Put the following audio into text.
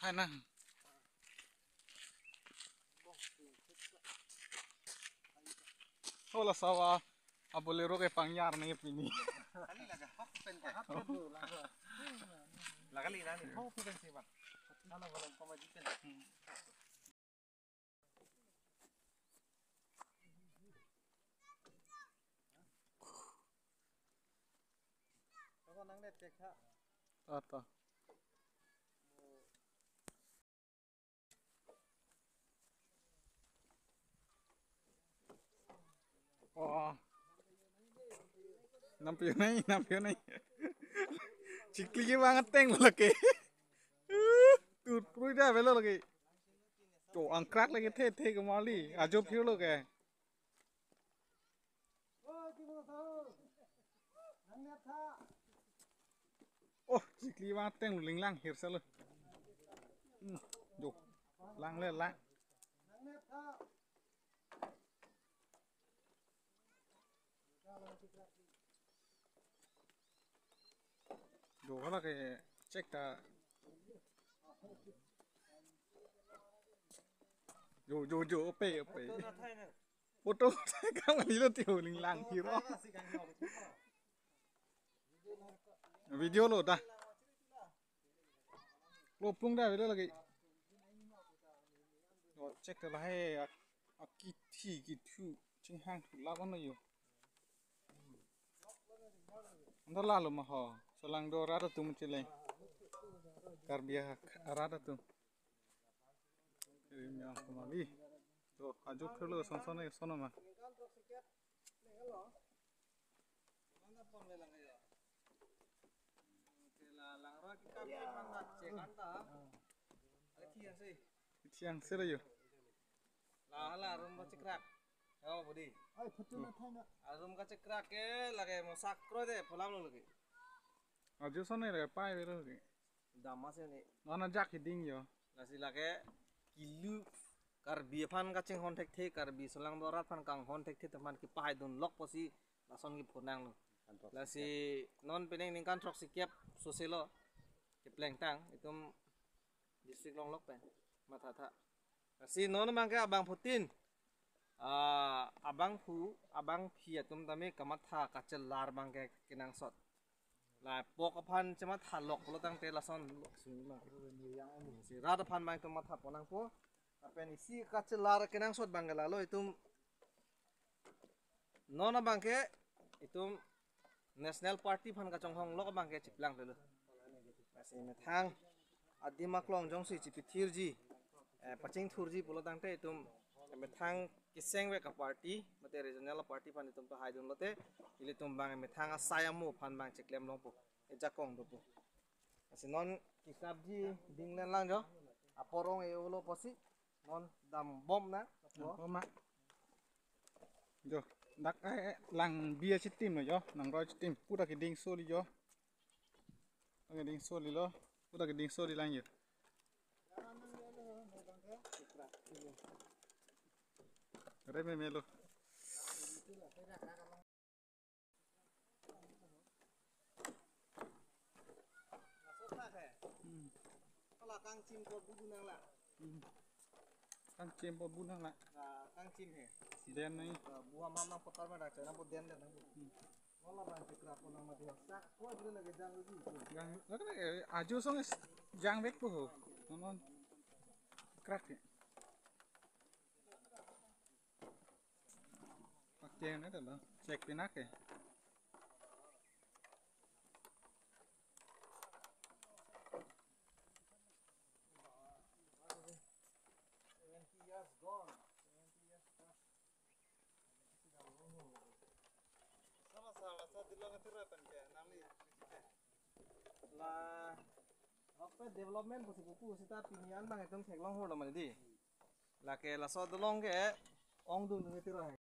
thay năng. Thôi là sao à bolero cái pang yar này pini. Là cái gì đó thì không phải gì mà nó là volum không phải gì hết. Có năng đẹp chết hả? Tata. Oh. Nampion này. Cikli banget teng lagi. Tuh, perlu dah velo lagi. Tuh, angkrak lagi the kemali. Ajo phiêu lagi. Oh, cikli banget teng ling lang hirsa lo. Duh, lang le lang. Duh, kalau kayak cek ta. Jo, ope. Foto kamu lihat tuh ling lang hero. Video lo dah. Lo plung dah video lagi. Lo cek telah gitu cing hang tu lawan lo yo. Ntar lalu mah ho, selang do rada tu mencileng. Karbia rada tu. Ini kembali. Tuh, ajuk dulu sono mah. Siang sih yo. Lah rum cekrak. Oh budi. Rum cekrak ke lagi mau sakro deh pulang lo lagi. Ajuk sono lagi pai bero lagi. Damas ini. Mana jak hiding yo. Nasi lagi kilu karbi fan kacing hontek the karbi selang dorat fan kang hontek the teman ki pai don lok posi lason ki punang lo. Lasi non peneng ningkan trok sikiap soselo ki pleng tang itu distrik long lok pen matata. Lasi non mangke abang Putin. Abang phi atum tami kamatha kacel lar bangke kinang sot. Lah pok pan cemat halok lo tang te lason lok sini mah. Si rada pan bang tu matha ponang po. Apa ni si kacel lar kinang sot bangke lalo itu nona bangke itu National Party pan kacong hong lok bangke ciplang dulu. Masih metang adi maklong jong si cipitirji pacing thurji pulo tang te itu metang kiseng we ka party mate regional party pan itu hai dun lote ili tumbang metang asayamu pan bang ciklem longpo ejakong dopo. Masih non kisabji dinglen lang jo aporong e ulo posi non dam bom na Bom mak. Jo, dak lang bia citim lo jo, nang roi citim. Udah keding soli jo. Keding soli lo. Udah keding soli lang yo. Reme melo. Kalau kang cim ko bunang la. Kang cim po bunang la. Kang cim he. Den nih. Buah mama potar mah dak cana den den. Wala bang cekra po nang mati. Sak ko dile lagi jang lagi. Yang, kan aju song jang bek po. Non krak ya. Pakai ini dah cek pinak ya. Lah apa development pasti kuku sita pinian bang itu tek long hor lamani di. Lah ke la so dolong ke ong du ngi tiro he.